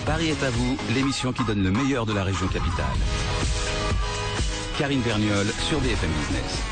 Paris est à vous, l'émission qui donne le meilleur de la région capitale. Karine Vergnol sur BFM Business.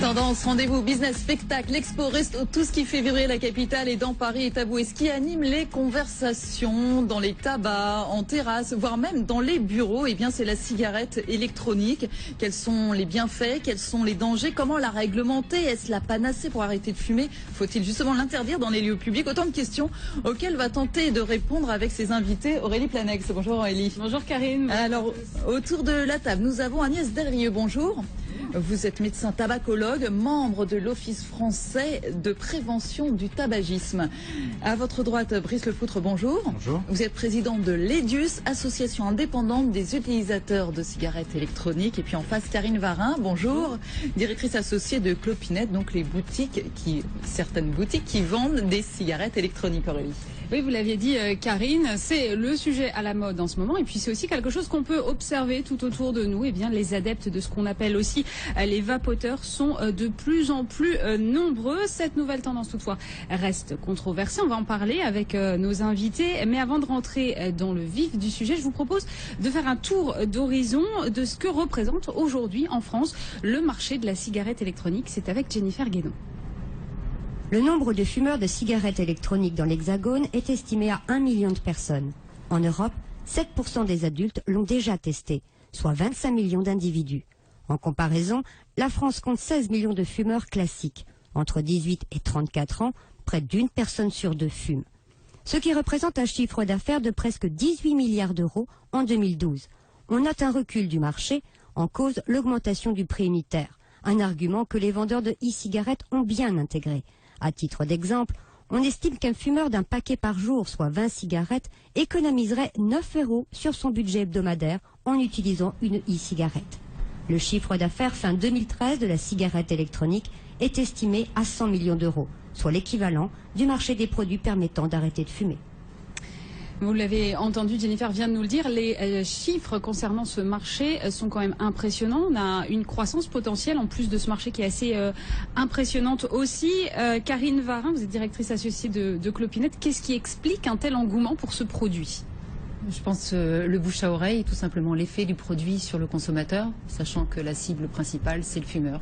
Tendance, rendez-vous, business, spectacle, expo, resto, tout ce qui fait vibrer la capitale et dans Paris est à vous. Et ce qui anime les conversations dans les tabacs, en terrasse, voire même dans les bureaux, eh bien c'est la cigarette électronique. Quels sont les bienfaits, quels sont les dangers, comment la réglementer, est-ce la panacée pour arrêter de fumer? Faut-il justement l'interdire dans les lieux publics? Autant de questions auxquelles va tenter de répondre avec ses invités Aurélie Planex. Bonjour Aurélie. Bonjour Karine. Alors, autour de la table, nous avons Agnès Delrieux. Bonjour. Vous êtes médecin tabacologue, membre de l'Office français de prévention du tabagisme. À votre droite, Brice Lefoutre, bonjour. Bonjour. Vous êtes président de l'EDUS, association indépendante des utilisateurs de cigarettes électroniques. Et puis en face, Karine Varin, bonjour. Directrice associée de Clopinet, donc les boutiques certaines boutiques qui vendent des cigarettes électroniques, Aurélie. Oui, vous l'aviez dit Karine, c'est le sujet à la mode en ce moment et puis c'est aussi quelque chose qu'on peut observer tout autour de nous. Eh bien, les adeptes de ce qu'on appelle aussi les vapoteurs sont de plus en plus nombreux. Cette nouvelle tendance toutefois reste controversée. On va en parler avec nos invités. Mais avant de rentrer dans le vif du sujet, je vous propose de faire un tour d'horizon de ce que représente aujourd'hui en France le marché de la cigarette électronique. C'est avec Jennifer Guédon. Le nombre de fumeurs de cigarettes électroniques dans l'Hexagone est estimé à 1 million de personnes. En Europe, 7% des adultes l'ont déjà testé, soit 25 millions d'individus. En comparaison, la France compte 16 millions de fumeurs classiques. Entre 18 et 34 ans, près d'une personne sur deux fume. Ce qui représente un chiffre d'affaires de presque 18 milliards d'euros en 2012. On note un recul du marché, en cause l'augmentation du prix unitaire. Un argument que les vendeurs de e-cigarettes ont bien intégré. À titre d'exemple, on estime qu'un fumeur d'un paquet par jour, soit 20 cigarettes, économiserait 9 € sur son budget hebdomadaire en utilisant une e-cigarette. Le chiffre d'affaires fin 2013 de la cigarette électronique est estimé à 100 millions d'euros, soit l'équivalent du marché des produits permettant d'arrêter de fumer. Vous l'avez entendu, Jennifer vient de nous le dire, les chiffres concernant ce marché sont quand même impressionnants. On a une croissance potentielle en plus de ce marché qui est assez impressionnante aussi. Karine Varin, vous êtes directrice associée de Clopinet. Qu'est-ce qui explique un tel engouement pour ce produit ? Je pense le bouche à oreille, tout simplement l'effet du produit sur le consommateur, sachant que la cible principale, c'est le fumeur.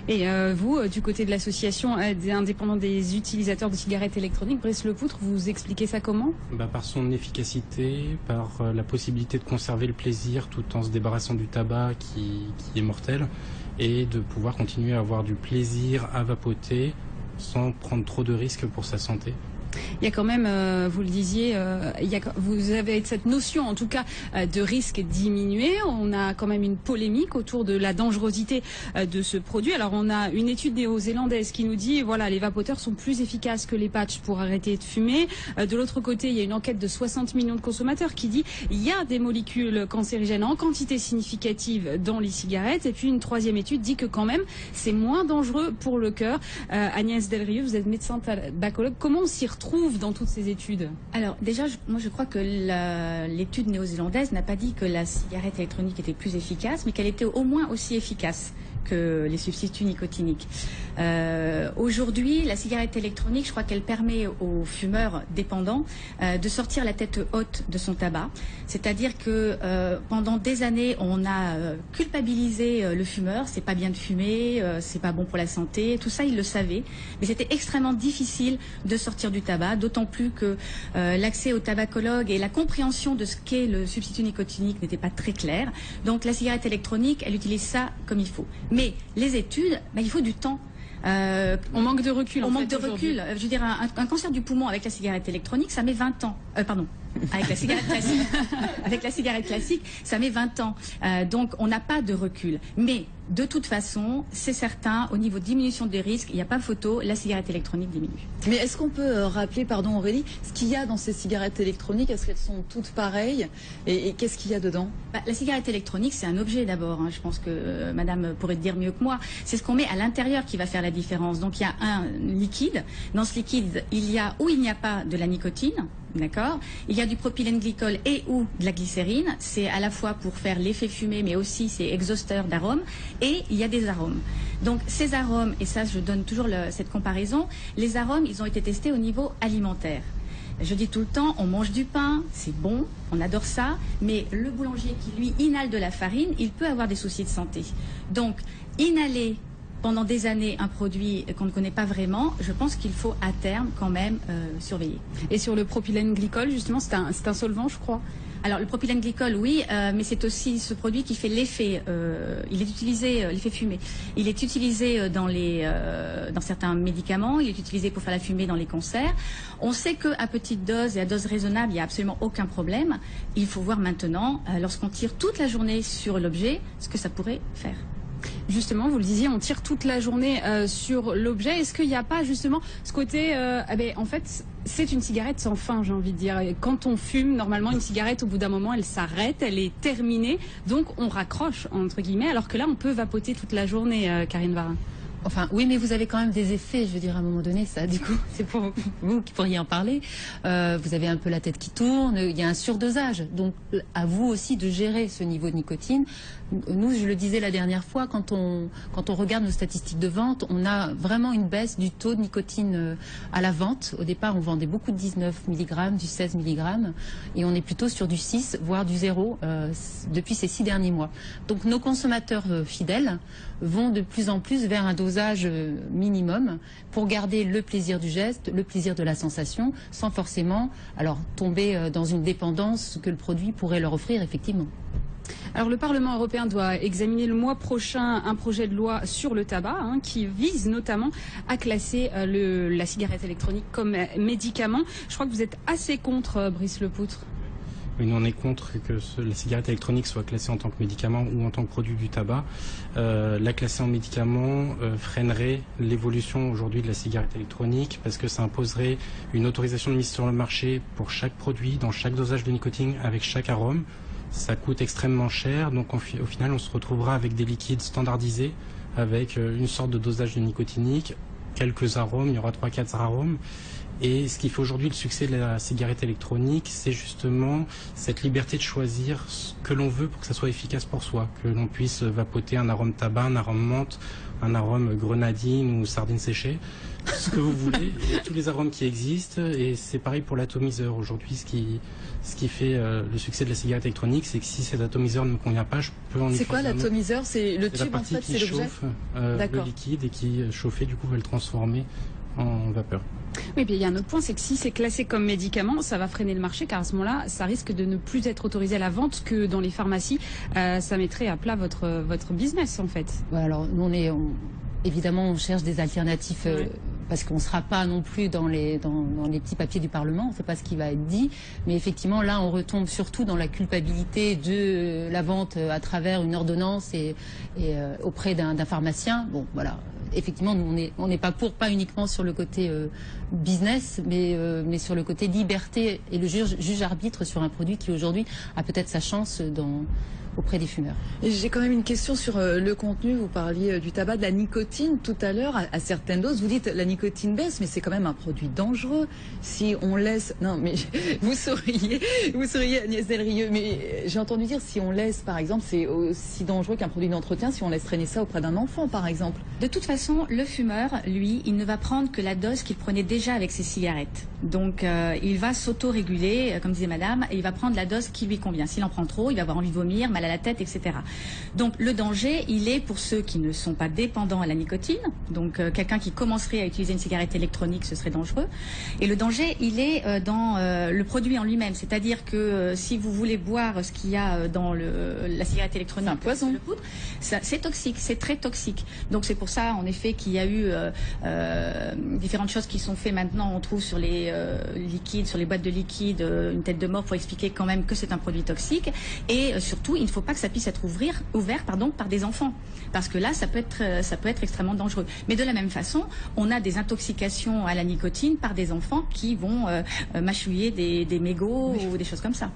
Et vous, du côté de l'association des indépendants des utilisateurs de cigarettes électroniques, Brice Lefoutre, vous expliquez ça comment ? Par son efficacité, par la possibilité de conserver le plaisir tout en se débarrassant du tabac qui est mortel, et de pouvoir continuer à avoir du plaisir à vapoter sans prendre trop de risques pour sa santé. Il y a quand même, vous le disiez, vous avez cette notion en tout cas de risque diminué. On a quand même une polémique autour de la dangerosité de ce produit. Alors on a une étude néo-zélandaise qui nous dit voilà, les vapoteurs sont plus efficaces que les patchs pour arrêter de fumer. De l'autre côté, il y a une enquête de 60 millions de consommateurs qui dit il y a des molécules cancérigènes en quantité significative dans les cigarettes. Et puis une troisième étude dit que quand même c'est moins dangereux pour le cœur. Agnès Delrieux, vous êtes médecin tabacologue. Comment on s'y retrouve dans toutes ces études? Alors déjà, moi je crois que l'étude néo-zélandaise n'a pas dit que la cigarette électronique était plus efficace, mais qu'elle était au moins aussi efficace que les substituts nicotiniques. Aujourd'hui, la cigarette électronique, je crois qu'elle permet aux fumeurs dépendants de sortir la tête haute de son tabac. C'est-à-dire que pendant des années, on a culpabilisé le fumeur. C'est pas bien de fumer, c'est pas bon pour la santé. Tout ça, ils le savaient. Mais c'était extrêmement difficile de sortir du tabac, d'autant plus que l'accès au tabacologue et la compréhension de ce qu'est le substitut nicotinique n'était pas très clair. Donc la cigarette électronique, elle utilise ça comme il faut. Mais les études, il faut du temps. On manque de recul. On manque de recul. Je veux dire, un cancer du poumon avec la cigarette électronique, ça met 20 ans. Avec la cigarette classique. Avec la cigarette classique, ça met 20 ans. Donc, on n'a pas de recul. Mais, de toute façon, c'est certain, au niveau de diminution des risques, il n'y a pas photo, la cigarette électronique diminue. Mais est-ce qu'on peut rappeler, pardon Aurélie, ce qu'il y a dans ces cigarettes électroniques? Est-ce qu'elles sont toutes pareilles? Et qu'est-ce qu'il y a dedans? La cigarette électronique, c'est un objet d'abord. Je pense que madame pourrait te dire mieux que moi. C'est ce qu'on met à l'intérieur qui va faire la différence. Donc, il y a un liquide. Dans ce liquide, il y a ou il n'y a pas de la nicotine. D'accord. Il y a du propylène glycol et ou de la glycérine. C'est à la fois pour faire l'effet fumé, mais aussi c'est exhausteur d'arômes. Et il y a des arômes. Donc ces arômes, et ça je donne toujours cette comparaison, les arômes, ils ont été testés au niveau alimentaire. Je dis tout le temps, on mange du pain, c'est bon, on adore ça, mais le boulanger qui, lui, inhale de la farine, il peut avoir des soucis de santé. Donc, inhaler pendant des années un produit qu'on ne connaît pas vraiment, je pense qu'il faut à terme quand même surveiller. Et sur le propylène glycol, justement, c'est un solvant, je crois. Alors le propylène glycol, oui, mais c'est aussi ce produit qui fait l'effet. Il est utilisé, l'effet fumée. Il est utilisé dans certains médicaments. Il est utilisé pour faire la fumée dans les concerts. On sait qu'à petite dose et à dose raisonnable, il n'y a absolument aucun problème. Il faut voir maintenant, lorsqu'on tire toute la journée sur l'objet, ce que ça pourrait faire. Justement, vous le disiez, on tire toute la journée sur l'objet. Est-ce qu'il n'y a pas justement ce côté, en fait, c'est une cigarette sans fin, j'ai envie de dire. Quand on fume, normalement, une cigarette, au bout d'un moment, elle s'arrête, elle est terminée. Donc, on raccroche, entre guillemets, alors que là, on peut vapoter toute la journée, Karine Varin. Enfin, oui, mais vous avez quand même des effets, je veux dire, à un moment donné, ça, du coup, c'est pour vous qui pourriez en parler. Vous avez un peu la tête qui tourne, il y a un surdosage. Donc, à vous aussi de gérer ce niveau de nicotine. Nous, je le disais la dernière fois, quand on regarde nos statistiques de vente, on a vraiment une baisse du taux de nicotine à la vente. Au départ, on vendait beaucoup de 19 mg, du 16 mg, et on est plutôt sur du 6, voire du 0, depuis ces 6 derniers mois. Donc, nos consommateurs fidèles vont de plus en plus vers un dosage minimum pour garder le plaisir du geste, le plaisir de la sensation, sans forcément tomber dans une dépendance que le produit pourrait leur offrir effectivement. Alors le Parlement européen doit examiner le mois prochain un projet de loi sur le tabac qui vise notamment à classer la cigarette électronique comme médicament. Je crois que vous êtes assez contre, Brice Lepoutre. Oui, nous on est contre que la cigarette électronique soit classée en tant que médicament ou en tant que produit du tabac. La classer en médicament freinerait l'évolution aujourd'hui de la cigarette électronique parce que ça imposerait une autorisation de mise sur le marché pour chaque produit, dans chaque dosage de nicotine, avec chaque arôme. Ça coûte extrêmement cher, donc au final on se retrouvera avec des liquides standardisés, avec une sorte de dosage de nicotinique, quelques arômes, il y aura 3-4 arômes. Et ce qui fait aujourd'hui le succès de la cigarette électronique, c'est justement cette liberté de choisir ce que l'on veut pour que ça soit efficace pour soi, que l'on puisse vapoter un arôme tabac, un arôme menthe, un arôme grenadine ou sardine séchée, ce que vous voulez, il y a tous les arômes qui existent et c'est pareil pour l'atomiseur. Aujourd'hui, ce qui fait le succès de la cigarette électronique, c'est que si cet atomiseur ne me convient pas, je peux en utiliser. C'est quoi l'atomiseur? C'est le tube en fait, c'est l'objet? Chauffe le liquide et qui chauffé du coup va le transformer en vapeur. Oui, puis il y a un autre point, c'est que si c'est classé comme médicament, ça va freiner le marché, car à ce moment-là, ça risque de ne plus être autorisé à la vente que dans les pharmacies. Ça mettrait à plat votre business, en fait. Ouais, alors, nous, évidemment, on cherche des alternatives. Ouais. Parce qu'on ne sera pas non plus dans les petits papiers du Parlement, on ne sait pas ce qui va être dit, mais effectivement là on retombe surtout dans la culpabilité de la vente à travers une ordonnance et auprès d'un pharmacien. Bon voilà, effectivement nous on n'est pas pas uniquement sur le côté business, mais sur le côté liberté et le juge arbitre sur un produit qui aujourd'hui a peut-être sa chance auprès des fumeurs. J'ai quand même une question sur le contenu. Vous parliez du tabac, de la nicotine tout à l'heure, à certaines doses. Vous dites la nicotine baisse, mais c'est quand même un produit dangereux. Si on laisse... Non, mais vous souriez Agnès Delrieux, mais j'ai entendu dire si on laisse, par exemple, c'est aussi dangereux qu'un produit d'entretien si on laisse traîner ça auprès d'un enfant, par exemple. De toute façon, le fumeur, lui, il ne va prendre que la dose qu'il prenait déjà avec ses cigarettes. Donc, il va s'auto-réguler, comme disait madame, et il va prendre la dose qui lui convient. S'il en prend trop, il va avoir envie de vomir, mal à la tête, etc. Donc le danger, il est pour ceux qui ne sont pas dépendants à la nicotine. Donc quelqu'un qui commencerait à utiliser une cigarette électronique, ce serait dangereux. Et le danger, il est dans le produit en lui-même. C'est-à-dire que si vous voulez boire ce qu'il y a dans la cigarette électronique, c'est un poison. Le poudre, c'est toxique, c'est très toxique. Donc c'est pour ça, en effet, qu'il y a eu différentes choses qui sont faites maintenant. On trouve sur les liquides, sur les boîtes de liquide, une tête de mort pour expliquer quand même que c'est un produit toxique. Et surtout, il ne faut pas que ça puisse être ouvert par des enfants, parce que là ça peut être extrêmement dangereux. Mais de la même façon, on a des intoxications à la nicotine par des enfants qui vont mâchouiller des mégots ou des choses comme ça.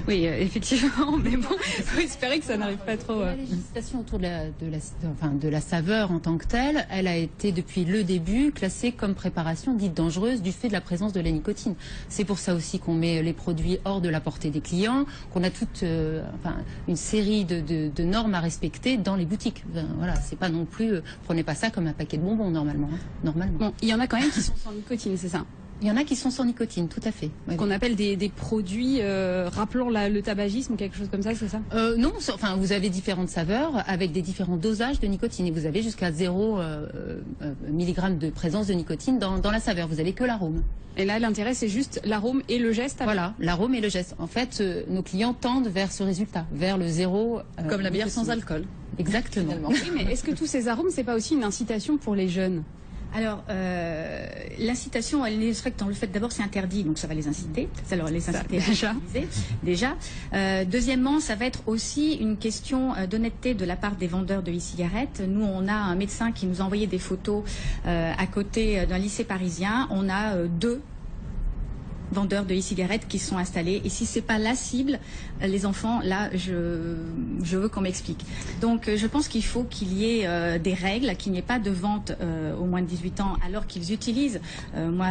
Oui, effectivement, mais bon, il faut espérer que ça n'arrive pas trop. La législation autour de la saveur en tant que telle, elle a été depuis le début classée comme préparation dite dangereuse du fait de la présence de la nicotine. C'est pour ça aussi qu'on met les produits hors de la portée des clients, qu'on a toute une série de normes à respecter dans les boutiques. Voilà, c'est pas non plus, prenez pas ça comme un paquet de bonbons normalement. Bon, il y en a quand même qui sont sans nicotine, c'est ça? Il y en a qui sont sans nicotine, tout à fait. Oui. Qu'on appelle des produits rappelant le tabagisme ou quelque chose comme ça, c'est ça? Non, enfin, vous avez différentes saveurs avec des différents dosages de nicotine. Et vous avez jusqu'à 0 mg de présence de nicotine dans la saveur. Vous avez que l'arôme. Et là, l'intérêt, c'est juste l'arôme et le geste. Voilà, l'arôme et le geste. En fait, nos clients tendent vers ce résultat, vers le 0. Comme la bière nicotine. sans alcool. Exactement. Oui, mais est-ce que tous ces arômes, c'est pas aussi une incitation pour les jeunes? Alors, l'incitation, elle est stricte dans le fait, d'abord, c'est interdit, donc ça va les inciter. Ça va les inciter déjà. à utiliser, déjà. Deuxièmement, ça va être aussi une question d'honnêteté de la part des vendeurs de e-cigarettes. Nous, on a un médecin qui nous a envoyé des photos à côté d'un lycée parisien. On a 2 vendeurs de e-cigarettes qui sont installés. Et si c'est pas la cible, les enfants, là, je veux qu'on m'explique. Donc, je pense qu'il faut qu'il y ait des règles, qu'il n'y ait pas de vente aux moins de 18 ans alors qu'ils utilisent. Moi,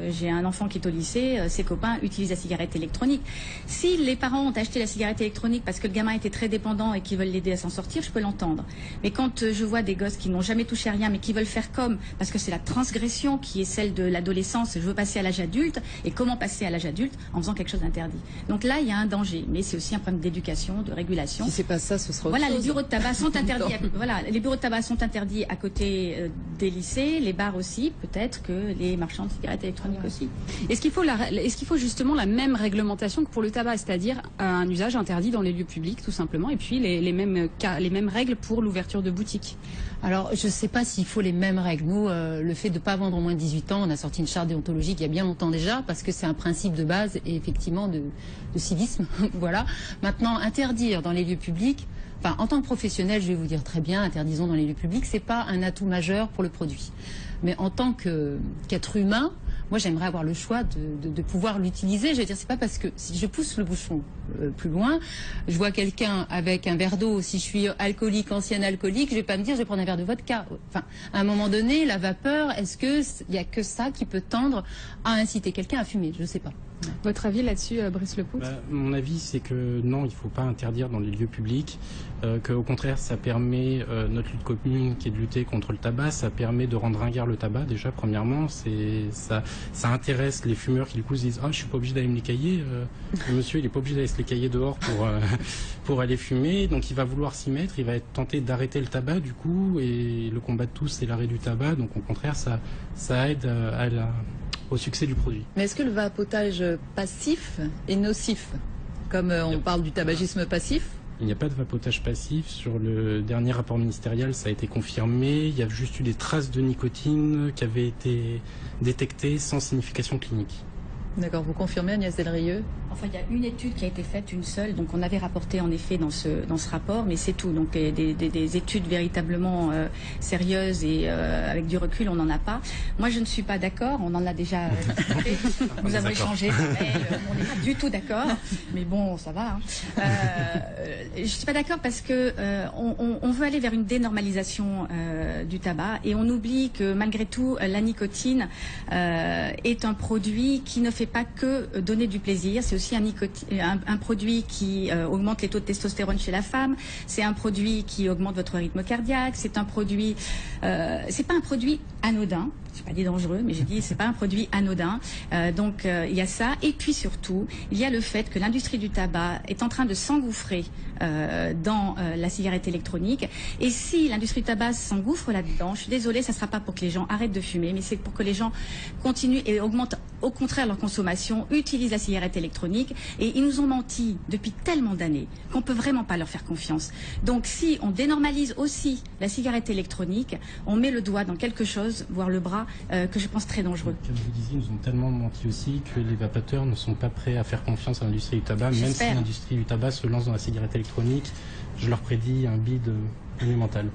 j'ai un enfant qui est au lycée, ses copains utilisent la cigarette électronique. Si les parents ont acheté la cigarette électronique parce que le gamin était très dépendant et qu'ils veulent l'aider à s'en sortir, je peux l'entendre. Mais quand je vois des gosses qui n'ont jamais touché à rien, mais qui veulent faire comme, parce que c'est la transgression qui est celle de l'adolescence, je veux passer à l'âge adulte, et comment passer à l'âge adulte en faisant quelque chose d'interdit. Donc là, il y a un danger, mais c'est aussi un problème d'éducation, de régulation. Si c'est pas ça, ce sera autre Voilà, chose. les bureaux de tabac sont interdits. Voilà, les bureaux de tabac sont interdits à côté des lycées, les bars aussi, peut-être que les marchands de cigarettes électroniques aussi. Est-ce qu'il faut justement la même réglementation que pour le tabac, c'est-à-dire un usage interdit dans les lieux publics, tout simplement, et puis les mêmes règles pour l'ouverture de boutiques? Alors, je ne sais pas s'il faut les mêmes règles. Nous, le fait de ne pas vendre au moins de 18 ans, on a sorti une charte déontologique il y a bien longtemps déjà, parce que c'est un principe de base et effectivement de civisme. Voilà. Maintenant, interdire dans les lieux publics, enfin, en tant que professionnel, je vais vous dire très bien, interdisons dans les lieux publics, c'est pas un atout majeur pour le produit. Mais en tant qu'être humain, moi, j'aimerais avoir le choix de pouvoir l'utiliser. Je veux dire, c'est pas parce que si je pousse le bouchon plus loin, je vois quelqu'un avec un verre d'eau, si je suis alcoolique, ancien alcoolique, je vais pas me dire, je vais prendre un verre de vodka. Enfin, à un moment donné, la vapeur, est-ce que il y a que ça qui peut tendre à inciter quelqu'un à fumer? Je sais pas. Votre avis là-dessus, Brice Lepoutre? Mon avis, c'est que non, il ne faut pas interdire dans les lieux publics, qu'au contraire, ça permet, notre lutte commune qui est de lutter contre le tabac, ça permet de rendre ringard le tabac, déjà, premièrement, ça intéresse les fumeurs qui, du coup, se disent « Ah, je suis pas obligé d'aller me les cailler, le monsieur, il est pas obligé d'aller se les cailler dehors pour aller fumer, donc il va vouloir s'y mettre, il va être tenté d'arrêter le tabac, du coup, et le combat de tous, c'est l'arrêt du tabac, donc au contraire, ça aide au succès du produit. Mais est-ce que le vapotage passif est nocif? Comme on parle du tabagisme passif? Il n'y a pas de vapotage passif. Sur le dernier rapport ministériel, ça a été confirmé. Il y a juste eu des traces de nicotine qui avaient été détectées sans signification clinique. D'accord, vous confirmez, Agnès Delrieux? Enfin, il y a une étude qui a été faite, une seule, donc on avait rapporté en effet dans ce rapport, mais c'est tout. Donc des études véritablement sérieuses et avec du recul, on n'en a pas. Moi, je ne suis pas d'accord, on en a déjà discuté. Nous avons échangé, on n'est pas du tout d'accord, mais bon, ça va. Hein. Je ne suis pas d'accord parce que on veut aller vers une dénormalisation du tabac et on oublie que malgré tout, la nicotine est un produit qui ne fait pas que donner du plaisir, c'est aussi un produit qui augmente les taux de testostérone chez la femme, c'est un produit qui augmente votre rythme cardiaque, c'est un produit, c'est pas un produit anodin, j'ai pas dit dangereux, mais j'ai dit c'est pas un produit anodin, donc il y a ça, et puis surtout, il y a le fait que l'industrie du tabac est en train de s'engouffrer dans la cigarette électronique, et si l'industrie du tabac s'engouffre là-dedans, je suis désolée, ça sera pas pour que les gens arrêtent de fumer, mais c'est pour que les gens continuent et augmentent au contraire leur consommation, utilisent la cigarette électronique, et ils nous ont menti depuis tellement d'années qu'on peut vraiment pas leur faire confiance. Donc si on dénormalise aussi la cigarette électronique, on met le doigt dans quelque chose, voire le bras, que je pense très dangereux. Comme vous disiez, ils nous ont tellement menti aussi que les vapoteurs ne sont pas prêts à faire confiance à l'industrie du tabac, même si l'industrie du tabac se lance dans la cigarette électronique. Je leur prédis un bide monumental.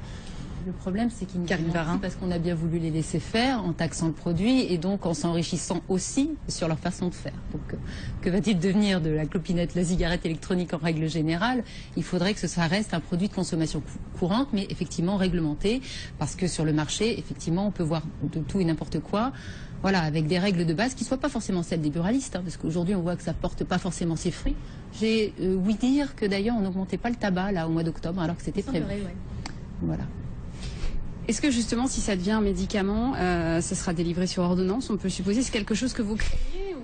Le problème, c'est qu'ils nous ont menti parce qu'on a bien voulu les laisser faire en taxant le produit et donc en s'enrichissant aussi sur leur façon de faire. Donc, que va-t-il devenir de la clopinette, la cigarette électronique en règle générale? Il faudrait que ça reste un produit de consommation courante, mais effectivement réglementé, parce que sur le marché, effectivement, on peut voir de tout et n'importe quoi. Voilà, avec des règles de base qui ne soient pas forcément celles des buralistes, hein, parce qu'aujourd'hui on voit que ça porte pas forcément ses fruits. J'ai ouï dire que d'ailleurs on n'augmentait pas le tabac là au mois d'octobre alors que c'était prévu. Ouais. Voilà. Est-ce que justement, si ça devient un médicament, ça sera délivré sur ordonnance? On peut supposer, c'est quelque chose que vous craignez ou...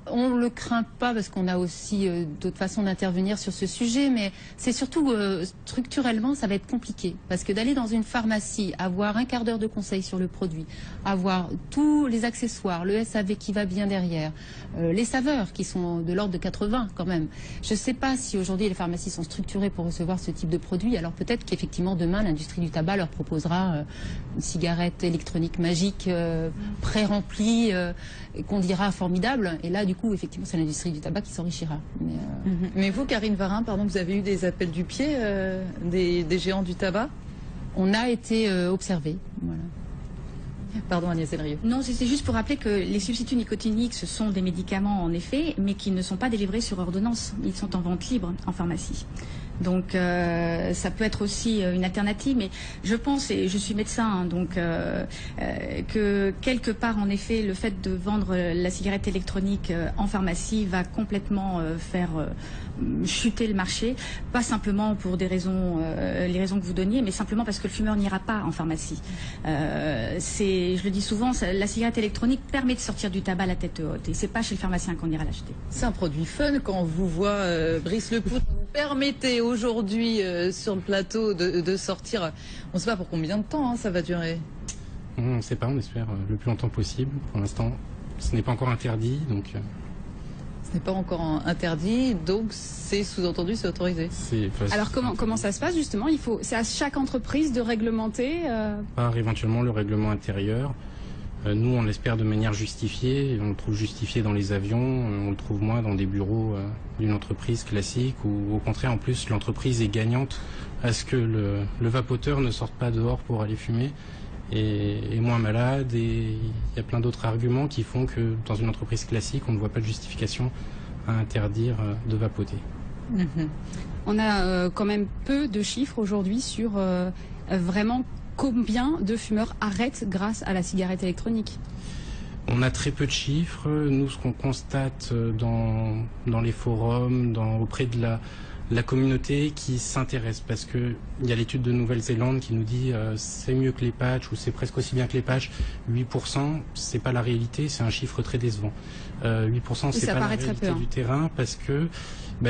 On ne le craint pas parce qu'on a aussi d'autres façons d'intervenir sur ce sujet, mais c'est surtout structurellement, ça va être compliqué. Parce que d'aller dans une pharmacie, avoir un quart d'heure de conseil sur le produit, avoir tous les accessoires, le SAV qui va bien derrière, les saveurs qui sont de l'ordre de 80 quand même. Je ne sais pas si aujourd'hui les pharmacies sont structurées pour recevoir ce type de produit, alors peut-être qu'effectivement demain l'industrie du tabac leur proposera une cigarette électronique magique pré-remplie qu'on dira formidable, et là du coup effectivement c'est l'industrie du tabac qui s'enrichira. Mais vous, Karine Varin, pardon, vous avez eu des appels du pied des géants du tabac? On a été observés, voilà. Pardon, Agnès Delrieux. Non, c'était juste pour rappeler que les substituts nicotiniques, ce sont des médicaments en effet, mais qui ne sont pas délivrés sur ordonnance. Ils sont en vente libre en pharmacie. Donc ça peut être aussi une alternative, mais je pense, et je suis médecin, hein, donc que quelque part en effet le fait de vendre la cigarette électronique en pharmacie va complètement faire chuter le marché, pas simplement pour des raisons, les raisons que vous donniez, mais simplement parce que le fumeur n'ira pas en pharmacie. Je le dis souvent, la cigarette électronique permet de sortir du tabac à la tête haute, et c'est pas chez le pharmacien qu'on ira l'acheter. C'est un produit fun quand on vous voit, Brice Lepoutre, vous permettez aujourd'hui sur le plateau de sortir. On ne sait pas pour combien de temps ça va durer. On ne sait pas, on espère le plus longtemps possible. Pour l'instant, ce n'est pas encore interdit, donc... Ce n'est pas encore interdit, donc c'est sous-entendu, c'est autorisé. Alors comment ça se passe justement? C'est à chaque entreprise de réglementer Par éventuellement le règlement intérieur. Nous, on l'espère de manière justifiée. On le trouve justifié dans les avions, on le trouve moins dans des bureaux d'une entreprise classique, ou au contraire, en plus, l'entreprise est gagnante à ce que le vapoteur ne sorte pas dehors pour aller fumer, et moins malade. Et il y a plein d'autres arguments qui font que dans une entreprise classique, on ne voit pas de justification à interdire de vapoter. On a quand même peu de chiffres aujourd'hui sur vraiment combien de fumeurs arrêtent grâce à la cigarette électronique. On a très peu de chiffres. Nous, ce qu'on constate dans les forums, auprès de la communauté qui s'intéresse, parce que il y a l'étude de Nouvelle-Zélande qui nous dit c'est mieux que les patchs, ou c'est presque aussi bien que les patchs. 8%, c'est pas la réalité, c'est un chiffre très décevant. 8%, c'est pas la réalité du terrain, parce que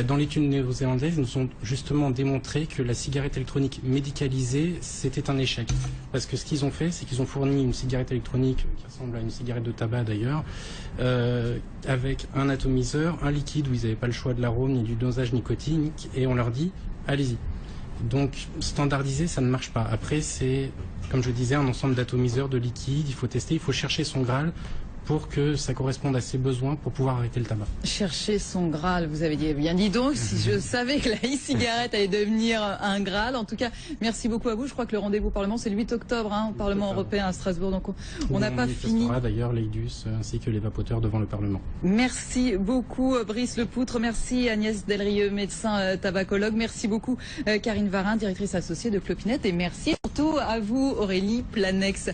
dans l'étude néo-zélandaise, ils nous ont justement démontré que la cigarette électronique médicalisée, c'était un échec. Parce que ce qu'ils ont fait, c'est qu'ils ont fourni une cigarette électronique, qui ressemble à une cigarette de tabac d'ailleurs, avec un atomiseur, un liquide où ils n'avaient pas le choix de l'arôme ni du dosage nicotinique, et on leur dit, allez-y. Donc, standardiser, ça ne marche pas. Après, c'est, comme je disais, un ensemble d'atomiseurs, de liquides, il faut tester, il faut chercher son Graal, pour que ça corresponde à ses besoins pour pouvoir arrêter le tabac. Chercher son Graal, vous avez dit. Bien dit donc, si je savais que la e-cigarette allait devenir un Graal. En tout cas, merci beaucoup à vous. Je crois que le rendez-vous au Parlement, c'est le 8 octobre, au Parlement européen à Strasbourg. Donc on n'a pas fini. On d'ailleurs l'EIDUS ainsi que les vapoteurs devant le Parlement. Merci beaucoup Brice Lepoutre. Merci Agnès Delrieux, médecin tabacologue. Merci beaucoup Karine Varin, directrice associée de Clopinette. Et merci surtout à vous Aurélie Planex.